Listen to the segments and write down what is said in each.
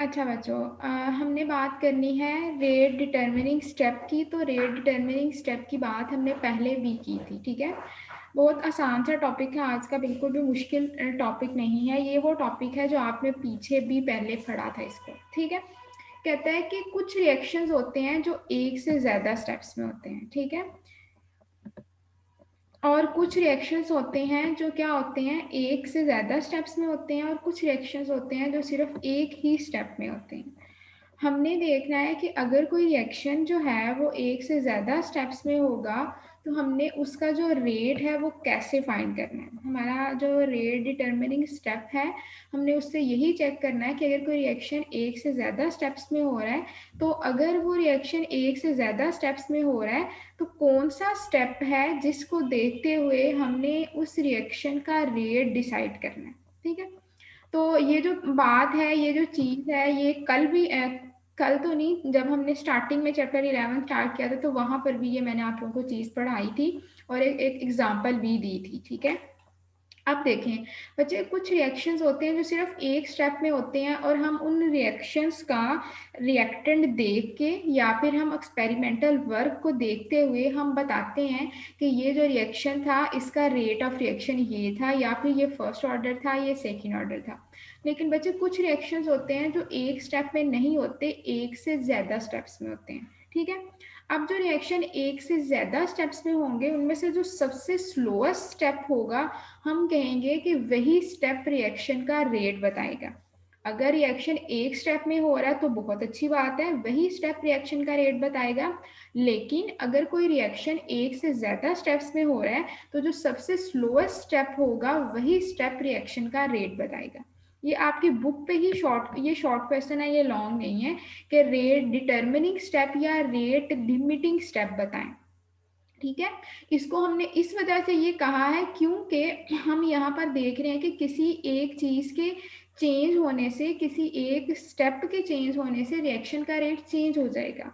अच्छा बच्चों, हमने बात करनी है रेट डिटर्मिनिंग स्टेप की। तो रेट डिटर्मिनिंग स्टेप की बात हमने पहले भी की थी, ठीक है। बहुत आसान सा टॉपिक है आज का, बिल्कुल भी मुश्किल टॉपिक नहीं है। ये वो टॉपिक है जो आपने पीछे भी पहले पढ़ा था इसको, ठीक है। कहता है कि कुछ रिएक्शंस होते हैं जो एक से ज़्यादा स्टेप्स में होते हैं, ठीक है। और कुछ रिएक्शंस होते हैं जो क्या होते हैं, एक से ज़्यादा स्टेप्स में होते हैं। और कुछ रिएक्शंस होते हैं जो सिर्फ एक ही स्टेप में होते हैं। हमने देखना है कि अगर कोई रिएक्शन जो है वो एक से ज़्यादा स्टेप्स में होगा तो हमने उसका जो रेट है वो कैसे फाइंड करना है। हमारा जो रेट डिटर्मिनिंग स्टेप है, हमने उससे यही चेक करना है कि अगर कोई रिएक्शन एक से ज़्यादा स्टेप्स में हो रहा है, तो अगर वो रिएक्शन एक से ज़्यादा स्टेप्स में हो रहा है तो कौन सा स्टेप है जिसको देखते हुए हमने उस रिएक्शन का रेट डिसाइड करना है, ठीक है। तो ये जो बात है, ये जो चीज़ है, ये कल तो नहीं, जब हमने स्टार्टिंग में चैप्टर 11 स्टार्ट किया था तो वहां पर भी ये मैंने आप लोगों को चीज़ पढ़ाई थी और एक एग्जाम्पल भी दी थी, ठीक है। अब देखें बच्चे, कुछ रिएक्शंस होते हैं जो सिर्फ एक स्टेप में होते हैं और हम उन रिएक्शंस का रिएक्टेंट देख के या फिर हम एक्सपेरिमेंटल वर्क को देखते हुए हम बताते हैं कि ये जो रिएक्शन था इसका रेट ऑफ रिएक्शन ये था, या फिर ये फर्स्ट ऑर्डर था, ये सेकेंड ऑर्डर था। लेकिन बच्चे कुछ रिएक्शंस होते हैं जो एक स्टेप में नहीं होते, एक से ज़्यादा स्टेप्स में होते हैं, ठीक है। अब जो रिएक्शन एक से ज़्यादा स्टेप्स में होंगे उनमें से जो सबसे स्लोएस्ट स्टेप होगा, हम कहेंगे कि वही स्टेप रिएक्शन का रेट बताएगा। अगर रिएक्शन एक स्टेप में हो रहा है तो बहुत अच्छी बात है, वही स्टेप रिएक्शन का रेट बताएगा। लेकिन अगर कोई रिएक्शन एक से ज़्यादा स्टेप्स में हो रहा है तो जो सबसे स्लोएस्ट स्टेप होगा वही स्टेप रिएक्शन का रेट बताएगा। ये आपकी बुक पे ही ये शॉर्ट क्वेश्चन है, ये लॉन्ग नहीं है कि रेट डिटर्मिनिंग स्टेप या रेट लिमिटिंग स्टेप बताएं, ठीक है। इसको हमने इस वजह से ये कहा है क्योंकि हम यहाँ पर देख रहे हैं कि किसी एक चीज़ के चेंज होने से, किसी एक स्टेप के चेंज होने से रिएक्शन का रेट चेंज हो जाएगा।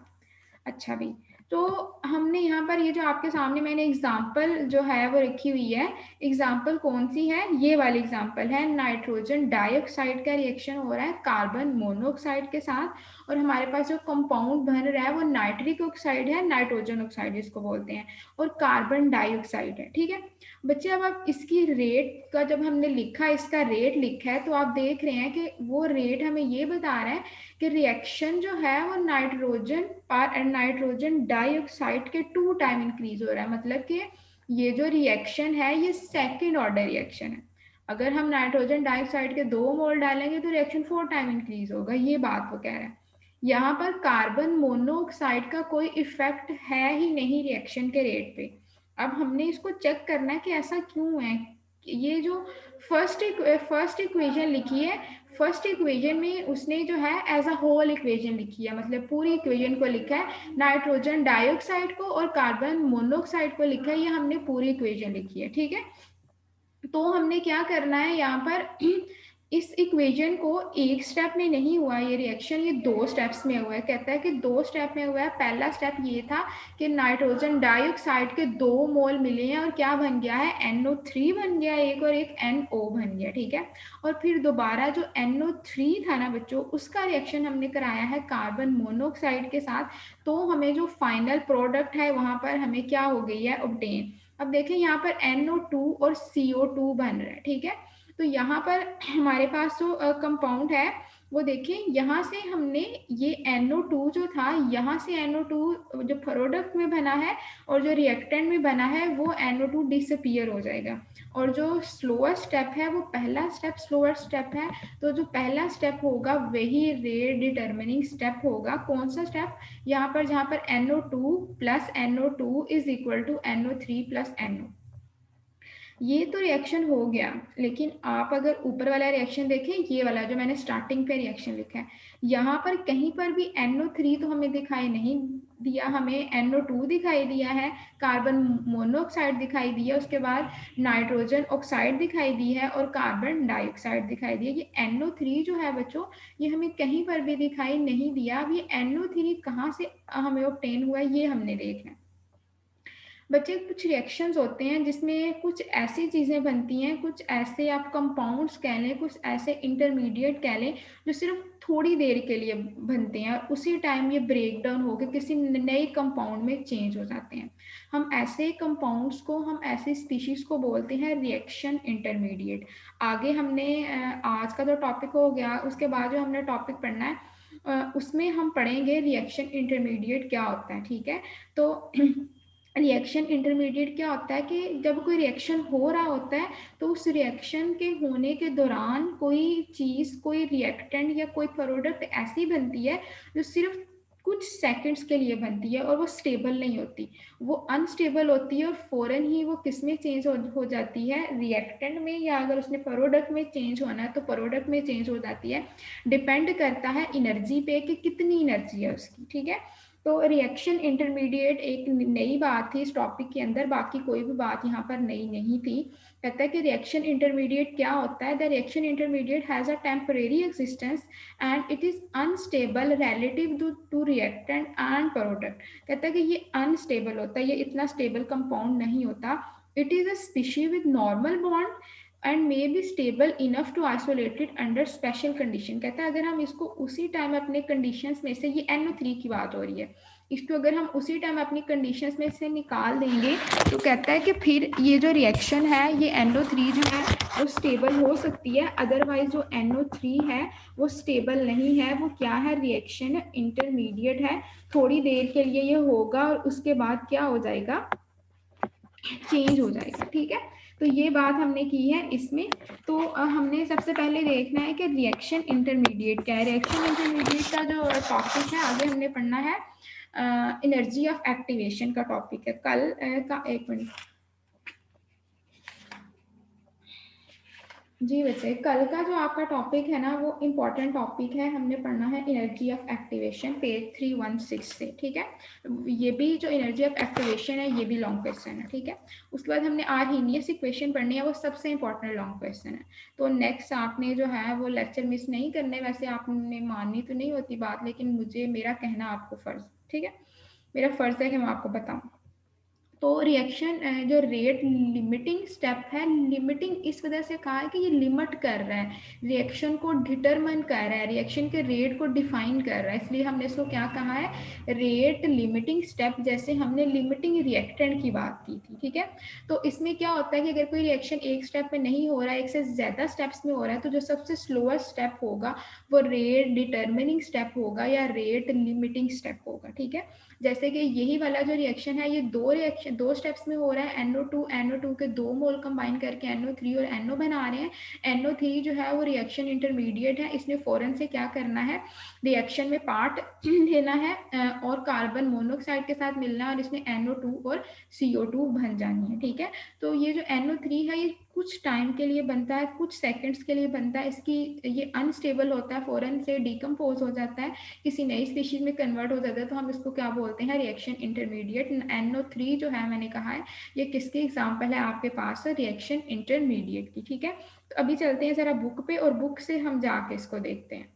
अच्छा भी, तो हमने यहाँ पर ये जो आपके सामने मैंने एग्जाम्पल जो है वो रखी हुई है। एग्जाम्पल कौन सी है, ये वाली एग्जाम्पल है। नाइट्रोजन डाइऑक्साइड का रिएक्शन हो रहा है कार्बन मोनोऑक्साइड के साथ और हमारे पास जो कंपाउंड बन रहा है वो नाइट्रिक ऑक्साइड है, नाइट्रोजन ऑक्साइड जिसको बोलते हैं, और कार्बन डाइऑक्साइड है, ठीक है। बच्चे अब आप इसकी रेट का जब हमने लिखा, इसका रेट लिखा है, तो आप देख रहे हैं कि वो रेट हमें ये बता रहा है कि रिएक्शन जो है वो नाइट्रोजन डाइऑक्साइड के 2 टाइम इंक्रीज हो रहा है। मतलब कि ये जो रिएक्शन है ये सेकेंड ऑर्डर रिएक्शन है। अगर हम नाइट्रोजन डाइऑक्साइड के 2 मोल डालेंगे तो रिएक्शन 4 टाइम इंक्रीज होगा, ये बात वो कह रहा है। यहाँ पर कार्बन मोनोऑक्साइड का कोई इफेक्ट है ही नहीं रिएक्शन के रेट पे। अब हमने इसको चेक करना है कि ऐसा क्यों है। ये जो फर्स्ट इक्वेशन लिखी है, फर्स्ट इक्वेशन में उसने जो है एज अ होल इक्वेशन लिखी है, मतलब पूरी इक्वेशन को लिखा है। नाइट्रोजन डाइऑक्साइड को और कार्बन मोनोऑक्साइड को लिखा है, ये हमने पूरी इक्वेशन लिखी है, ठीक है। तो हमने क्या करना है यहाँ पर इस इक्वेशन को एक स्टेप में नहीं हुआ ये रिएक्शन, ये 2 स्टेप्स में हुआ है। कहता है कि 2 स्टेप में हुआ है। पहला स्टेप ये था कि नाइट्रोजन डाइऑक्साइड के 2 मोल मिले हैं और क्या बन गया है, NO3 बन गया एक, और एक NO बन गया, ठीक है। और फिर दोबारा जो NO3 था ना बच्चों, उसका रिएक्शन हमने कराया है कार्बन मोनोऑक्साइड के साथ। तो हमें जो फाइनल प्रोडक्ट है वहां पर हमें क्या हो गई है, ऑब्टेन। अब देखें यहाँ पर NO2 और CO2 बन रहा है, ठीक है। तो यहाँ पर हमारे पास जो कंपाउंड है वो देखिए, यहाँ से हमने ये NO2 जो था, यहाँ से NO2 जो प्रोडक्ट में बना है और जो रिएक्टेंट में बना है वो NO2 डिसअपियर हो जाएगा। और जो स्लोअर स्टेप है वो पहला स्टेप स्लोअर स्टेप है। तो जो पहला स्टेप होगा वही रेट डिटर्मिनिंग स्टेप होगा। कौन सा स्टेप, यहाँ पर जहाँ पर NO2 plus NO2 is equal to NO3 plus NO। ये तो रिएक्शन हो गया, लेकिन आप अगर ऊपर वाला रिएक्शन देखें, ये वाला जो मैंने स्टार्टिंग पे रिएक्शन लिखा है, यहाँ पर कहीं पर भी NO3 तो हमें दिखाई नहीं दिया, हमें NO2 दिखाई दिया है, कार्बन मोनोऑक्साइड दिखाई दिया, उसके बाद नाइट्रोजन ऑक्साइड दिखाई दी है और कार्बन डाइऑक्साइड दिखाई दिया। ये NO3 जो है बच्चों, ये हमें कहीं पर भी दिखाई नहीं दिया। अब ये NO3 कहाँ से हमें ऑब्टेन हुआ है ये हमने देखना है। बच्चे कुछ रिएक्शंस होते हैं जिसमें कुछ ऐसी चीज़ें बनती हैं, कुछ ऐसे आप कंपाउंड्स कह लें, कुछ ऐसे इंटरमीडिएट कह लें, जो सिर्फ थोड़ी देर के लिए बनते हैं और उसी टाइम ये ब्रेक डाउन होकर किसी नए कंपाउंड में चेंज हो जाते हैं। हम ऐसे कंपाउंड्स को, हम ऐसी स्पीशीज को बोलते हैं रिएक्शन इंटरमीडिएट। आगे हमने आज का जो टॉपिक हो गया, उसके बाद जो हमने टॉपिक पढ़ना है उसमें हम पढ़ेंगे रिएक्शन इंटरमीडिएट क्या होता है, ठीक है। तो रिएक्शन इंटरमीडिएट क्या होता है कि जब कोई रिएक्शन हो रहा होता है तो उस रिएक्शन के होने के दौरान कोई चीज़, कोई रिएक्टेंट या कोई प्रोडक्ट ऐसी बनती है जो सिर्फ कुछ सेकंड्स के लिए बनती है और वो स्टेबल नहीं होती, वो अनस्टेबल होती है और फ़ौरन ही वो किस में चेंज हो जाती है, रिएक्टेंट में, या अगर उसने प्रोडक्ट में चेंज होना है तो प्रोडक्ट में चेंज हो जाती है। डिपेंड करता है एनर्जी पे कि कितनी एनर्जी है उसकी, ठीक है। तो रिएक्शन इंटरमीडिएट एक नई बात थी इस टॉपिक के अंदर, बाकी कोई भी बात यहाँ पर नई नहीं थी। कहता है कि रिएक्शन इंटरमीडिएट क्या होता है। The reaction intermediate has a temporary existence and it is unstable relative to reactant and product. कहता है कि ये अनस्टेबल होता है, ये इतना स्टेबल कंपाउंड नहीं होता। It is a species with normal bond and may be stable enough to isolated under special condition. कहता है अगर हम इसको उसी टाइम अपने कंडीशंस में से, ये NO3 की बात हो रही है, इसको अगर हम उसी टाइम अपनी कंडीशंस में से निकाल देंगे तो कहता है कि फिर ये जो रिएक्शन है, ये NO3 जो है वो स्टेबल हो सकती है, अदरवाइज जो NO3 है वो स्टेबल नहीं है। वो क्या है, रिएक्शन इंटरमीडिएट है, थोड़ी देर के लिए ये होगा और उसके बाद क्या हो जाएगा, चेंज हो जाएगा, ठीक है। तो ये बात हमने की है इसमें। तो हमने सबसे पहले देखना है कि रिएक्शन इंटरमीडिएट क्या है। रिएक्शन इंटरमीडिएट का जो टॉपिक है आगे हमने पढ़ना है एनर्जी ऑफ एक्टिवेशन का टॉपिक है कल का। एक मिनट जी बच्चे, कल का जो आपका टॉपिक है ना वो इम्पॉर्टेंट टॉपिक है, हमने पढ़ना है एनर्जी ऑफ एक्टिवेशन पेज 316 से, ठीक है। ये भी जो एनर्जी ऑफ एक्टिवेशन है ये भी लॉन्ग क्वेश्चन है, ठीक है। उसके बाद हमने आर्हीनियस इक्वेशन पढ़नी है, वो सबसे इंपॉर्टेंट लॉन्ग क्वेश्चन है। तो नेक्स्ट आपने जो है वो लेक्चर मिस नहीं करने। वैसे आपने माननी तो नहीं होती बात, लेकिन मुझे मेरा कहना आपको फर्ज, ठीक है, मेरा फर्ज है कि मैं आपको बताऊँ। तो रिएक्शन जो रेट लिमिटिंग स्टेप है, लिमिटिंग इस वजह से कहा है कि ये लिमिट कर रहा है, रिएक्शन को डिटरमाइन कर रहा है, रिएक्शन के रेट को डिफाइन कर रहा है, इसलिए हमने इसको क्या कहा है, रेट लिमिटिंग स्टेप। जैसे हमने लिमिटिंग रिएक्टेंट की बात की थी, ठीक है। तो इसमें क्या होता है कि अगर कोई रिएक्शन एक स्टेप में नहीं हो रहा है, एक से ज़्यादा स्टेप्स में हो रहा है, तो जो सबसे स्लोएस्ट स्टेप होगा वो रेट डिटरमिनिंग स्टेप होगा या रेट लिमिटिंग स्टेप होगा, ठीक है। जैसे कि यही वाला जो रिएक्शन है ये दो स्टेप्स में हो रहा है। NO2 के 2 मोल कंबाइन करके NO3 और NO बना रहे हैं। NO3 जो है वो रिएक्शन इंटरमीडिएट है, इसने फौरन से क्या करना है, रिएक्शन में पार्ट लेना है और कार्बन मोनोऑक्साइड के साथ मिलना है और इसमें NO2 और CO2 बन जानी है, ठीक है। तो ये जो NO3 है ये कुछ टाइम के लिए बनता है, कुछ सेकंड्स के लिए बनता है, इसकी ये अनस्टेबल होता है, फौरन से डिकम्पोज हो जाता है, किसी नई स्पीशीज में कन्वर्ट हो जाता है, तो हम इसको क्या बोलते हैं, रिएक्शन इंटरमीडिएट। NO3 जो है मैंने कहा है ये किसकी एग्जांपल है आपके पास है, रिएक्शन इंटरमीडिएट की, ठीक है। तो अभी चलते हैं जरा बुक पे और बुक से हम जाके इसको देखते हैं।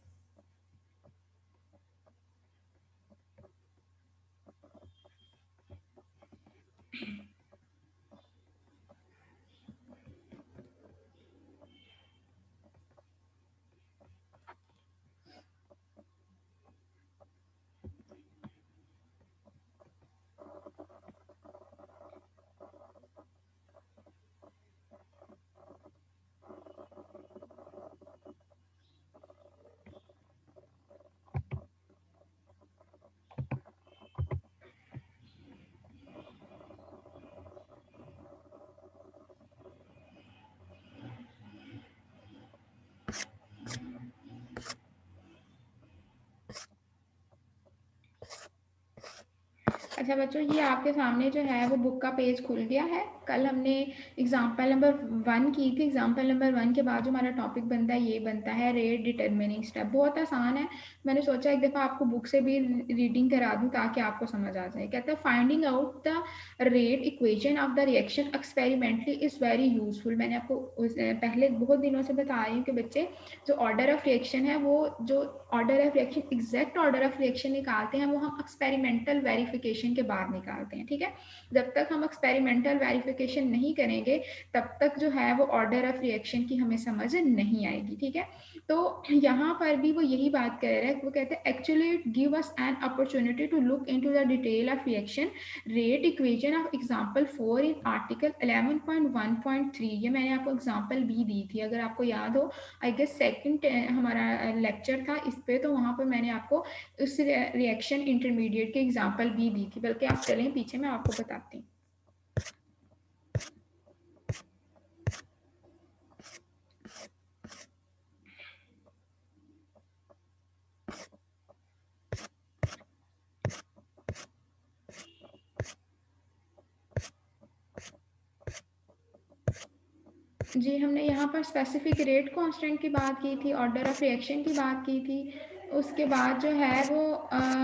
अच्छा बच्चों, ये आपके सामने जो है वो बुक का पेज खुल गया है। कल हमने एग्जाम्पल नंबर 1 की थी। एग्जाम्पल नंबर 1 के बाद जो हमारा टॉपिक बनता है ये बनता है रेट डिटरमिनिंग स्टेप। बहुत आसान है, मैंने सोचा एक दफ़ा आपको बुक से भी रीडिंग करा दूँ ताकि आपको समझ आ जाए। कहता है finding out the rate equation of the reaction experimentally is very useful. मैंने आपको पहले बहुत दिनों से बता रही हूँ कि बच्चे जो ऑर्डर ऑफ रिएक्शन है, वो जो order of reaction exact order of reaction निकालते हैं वो हम एक्सपेरिमेंटल वेरिफिकेशन रिएक्शन के बाद निकालते हैं, ठीक है। जब तक हम एक्सपेरिमेंटल वेरिफिकेशन नहीं करेंगे तब तक जो है वो ऑर्डर ऑफ रिएक्शन की हमें समझ नहीं आएगी, ठीक है। तो यहाँ पर भी वो यही बात कह रहे हैं, वो कहते हैं actually it give us an opportunity to look into the detail of reaction rate equation of example 4 in article 11.1.3। ये मैंने आपको एग्जांपल भी दी थी, अगर आपको याद हो, आई गेस सेकंड हमारा लेक्चर था इस पे, तो वहाँ पर मैंने आपको उस रिएक्शन इंटरमीडिएट के एग्जांपल भी दी थी, बल्कि आप चलें पीछे मैं आपको बताती हूँ। जी, हमने यहाँ पर स्पेसिफिक रेट कांस्टेंट की बात की थी, ऑर्डर ऑफ रिएक्शन की बात की थी, उसके बाद जो है वो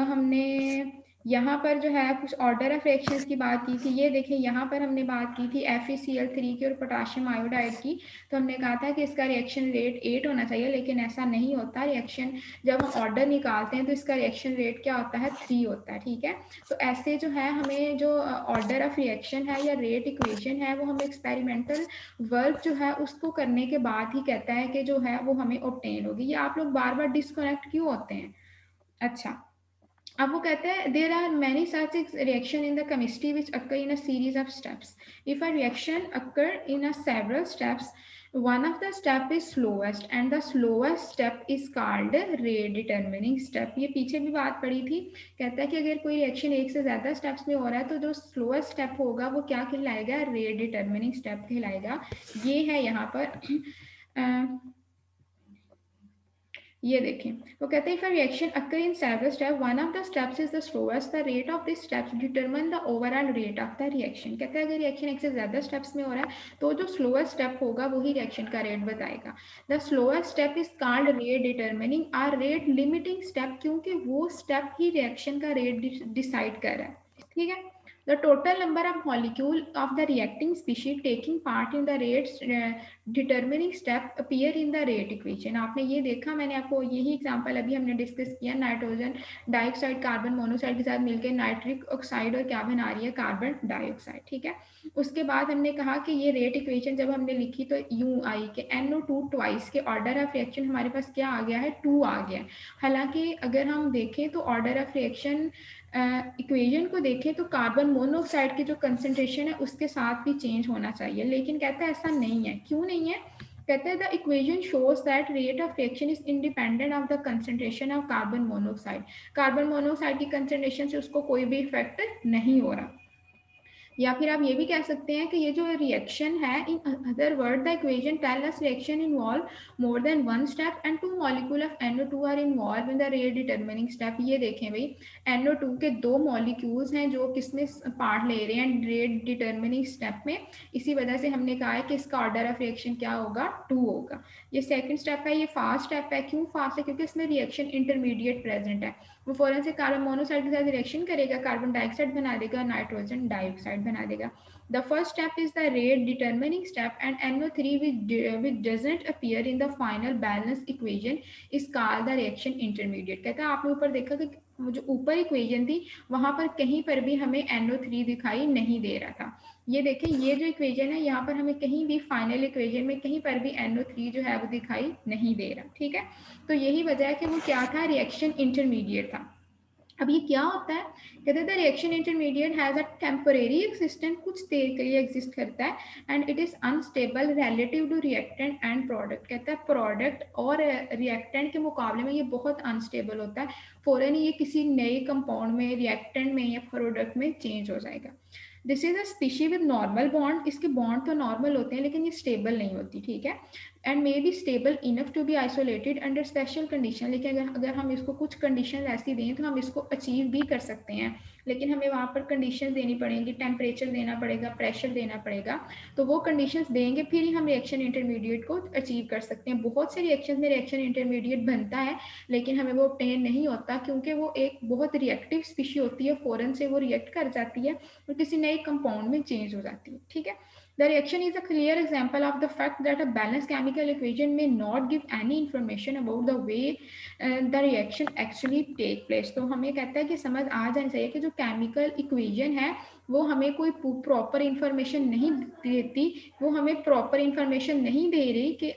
हमने यहाँ पर जो है कुछ ऑर्डर ऑफ रिएक्शंस की बात की थी। ये देखें, यहाँ पर हमने बात की थी FeCl3 की और पोटाशियम आयोडाइड की, तो हमने कहा था कि इसका रिएक्शन रेट 8 होना चाहिए, लेकिन ऐसा नहीं होता। रिएक्शन जब हम ऑर्डर निकालते हैं तो इसका रिएक्शन रेट क्या होता है, 3 होता है, ठीक है। तो ऐसे जो है हमें जो ऑर्डर ऑफ रिएक्शन है या रेट इक्वेशन है वो हमें एक्सपेरिमेंटल वर्क जो है उसको करने के बाद ही कहता है कि जो है वो हमें ऑब्टेन होगी। ये आप लोग बार बार डिस्कनेक्ट क्यों होते हैं? अच्छा, अब वो कहते हैं there are many such reaction in the chemistry which occur in a series of steps. If a reaction occur in a several steps, one of the step is slowest and the slowest step is called rate determining step। ये पीछे भी बात पड़ी थी, कहता है कि अगर कोई रिएक्शन एक से ज्यादा स्टेप्स में हो रहा है तो जो स्लोएस्ट स्टेप होगा वो क्या कहलाएगा, रेट डिटर्मिनिंग स्टेप कहलाएगा। ये है यहाँ पर ये देखें, वो कहते हैं if a reaction occur in several step, one of the steps is the slowest, the rate of this steps determine the overall rate of the reaction. कहते हैं अगर रिएक्शन एक से ज्यादा स्टेप्स में हो रहा है तो जो स्लोएस्ट स्टेप होगा वही रिएक्शन का रेट बताएगा। The slowest step is called rate determining और रेट लिमिटिंग स्टेप, क्योंकि वो स्टेप ही रिएक्शन का रेट डिसाइड कर रहा है, ठीक है। The total number of molecule of the reacting species taking part in the rates determining step appear in the rate equation। आपने ये देखा, मैंने आपको यही एग्जांपल अभी हमने डिस्कस किया, नाइट्रोजन डाइऑक्साइड कार्बन मोनोक्साइड के साथ मिलकर नाइट्रिक ऑक्साइड और क्या बना रही है, कार्बन डाइऑक्साइड, ठीक है। उसके बाद हमने कहा कि ये रेट इक्वेशन जब हमने लिखी तो यू आई के NO2 ट्वाइस के ऑर्डर ऑफ रिएक्शन हमारे पास क्या आ गया है, 2 आ गया है। हालांकि अगर हम देखें तो ऑर्डर ऑफ रिएक्शन इक्वेशन को देखें तो कार्बन मोनोऑक्साइड की जो कंसंट्रेशन है उसके साथ भी चेंज होना चाहिए, लेकिन कहता है ऐसा नहीं है। क्यों नहीं है? कहते हैं the equation shows that rate of reaction is independent of the concentration of carbon monoxide. Carbon monoxide की कंसंट्रेशन से उसको कोई भी इफेक्ट नहीं हो रहा। या फिर आप ये भी कह सकते हैं कि ये जो रिएक्शन है, in other word the equation tell us reaction involve more than one step and 2 molecule of NO2 are involve in the rate determining step. ये देखें भाई, NO2 के 2 मॉलिक्यूल्स हैं जो किसमें पार्ट ले रहे हैं, रेट डिटरमिनिंग स्टेप में। इसी वजह से हमने कहा है कि इसका ऑर्डर ऑफ रिएक्शन क्या होगा, 2 होगा। ये सेकंड स्टेप है, ये फास्ट स्टेप है। क्यों फास्ट है? क्योंकि इसमें रिएक्शन इंटरमीडिएट प्रेजेंट है। वो फौरन से कार्बन मोनोऑक्साइड के साथ रिएक्शन करेगा, कार्बन डाइऑक्साइड बना देगा, नाइट्रोजन डाइऑक्साइड बना देगा। The first step is the rate determining step and NO3 which doesn't appear in the final balance equation is called the reaction intermediate। कहता है आपने ऊपर देखा कि जो ऊपर इक्वेशन थी वहां पर कहीं पर भी हमें NO3 दिखाई नहीं दे रहा था। ये देखें, ये जो इक्वेशन है यहाँ पर हमें कहीं भी फाइनल इक्वेशन में कहीं पर भी NO3 जो है वो दिखाई नहीं दे रहा, ठीक है। तो यही वजह है कि वो क्या था, रिएक्शन इंटरमीडिएट था। अब ये क्या होता है? कहते हैं reaction intermediate has a temporary existence, कुछ देर के लिए एग्जिस्ट करता है, and it is unstable relative to reactant and product. कहता है प्रोडक्ट और रिएक्टेंट के मुकाबले में ये बहुत अनस्टेबल होता है, फौरन ये किसी नए कंपाउंड में, रिएक्टेंट में या प्रोडक्ट में चेंज हो जाएगा। This is a species with normal bond. इसके बॉन्ड तो नॉर्मल होते हैं लेकिन ये स्टेबल नहीं होती, ठीक है। And may be stable enough to be isolated under special condition. लेकिन अगर हम इसको कुछ कंडीशन ऐसी दें तो हम इसको अचीव भी कर सकते हैं, लेकिन हमें वहाँ पर कंडीशन देनी पड़ेगी, टेम्परेचर देना पड़ेगा, प्रेशर देना पड़ेगा। तो वो कंडीशंस देंगे फिर ही हम रिएक्शन इंटरमीडिएट को अचीव कर सकते हैं। बहुत से रिएक्शन में रिएक्शन इंटरमीडिएट बनता है लेकिन हमें वो ऑब्टेन नहीं होता, क्योंकि वो एक बहुत रिएक्टिव स्पीशी होती है, फौरन से वो रिएक्ट कर जाती है और किसी नए कंपाउंड में चेंज हो जाती है, ठीक है। The reaction is a clear example of the fact that a balanced chemical equation may not give any information about the way the reaction actually take place. तो हमें कहता है कि समझ आ जानी चाहिए कि जो केमिकल इक्वेशन है वो हमें कोई प्रॉपर इंफॉर्मेशन नहीं देती, वो हमें प्रॉपर इंफॉर्मेशन नहीं दे रही कि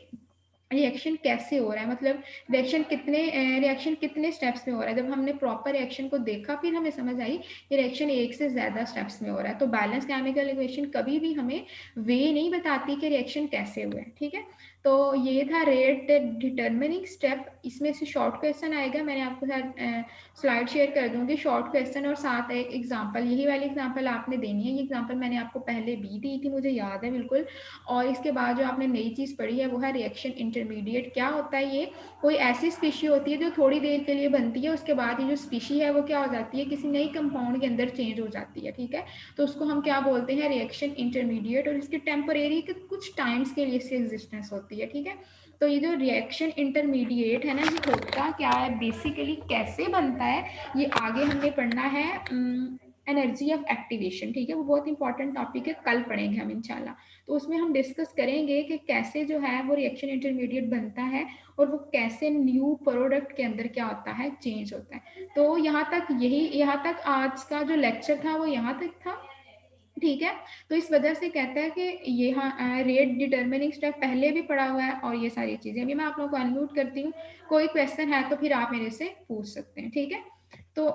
रिएक्शन कैसे हो रहा है, मतलब रिएक्शन कितने स्टेप्स में हो रहा है। जब हमने प्रॉपर रिएक्शन को देखा फिर हमें समझ आई कि रिएक्शन एक से ज़्यादा स्टेप्स में हो रहा है। तो बैलेंस केमिकल इक्वेशन कभी भी हमें वे नहीं बताती कि रिएक्शन कैसे हुए, ठीक है। तो ये था रेट डिटर्मिनिंग स्टेप। इसमें से शॉर्ट क्वेश्चन आएगा, मैंने आपको साथ स्लाइड शेयर कर दूंगी, शॉर्ट क्वेश्चन और साथ एक एग्जांपल, यही वाली एग्जांपल आपने देनी है। ये एग्जांपल मैंने आपको पहले भी दी थी, मुझे याद है बिल्कुल। और इसके बाद जो आपने नई चीज़ पढ़ी है वो है रिएक्शन इंटरमीडिएट। क्या होता है ये? कोई ऐसी स्पीशी होती है जो थोड़ी देर के लिए बनती है, उसके बाद ये जो स्पीशी है वो क्या हो जाती है, किसी नई कंपाउंड के अंदर चेंज हो जाती है, ठीक है। तो उसको हम क्या बोलते हैं, रिएक्शन इंटरमीडिएट। और इसके टेम्परेरी के कुछ टाइम्स के लिए इसकी एग्जिस्टेंस होती है, ठीक है। तो ये जो रिएक्शन इंटरमीडिएट है ना, ये होता क्या है बेसिकली, कैसे बनता है, ये आगे हमने पढ़ना है एनर्जी ऑफ एक्टिवेशन, ठीक है। वो बहुत इंपॉर्टेंट टॉपिक है, कल पढ़ेंगे हम इंशाल्लाह। तो उसमें हम डिस्कस करेंगे कि कैसे जो है वो रिएक्शन इंटरमीडिएट बनता है और वो कैसे न्यू प्रोडक्ट के अंदर क्या होता है, चेंज होता है। तो यहाँ तक आज का जो लेक्चर था वो यहाँ तक था, ठीक है। तो इस वजह से कहता है कि ये हाँ रेट डिटर्मिनिंग स्टेप पहले भी पढ़ा हुआ है और ये सारी चीजें। अभी मैं आप लोगों को अनम्यूट करती हूँ, कोई क्वेश्चन है तो फिर आप मेरे से पूछ सकते हैं, ठीक है। तो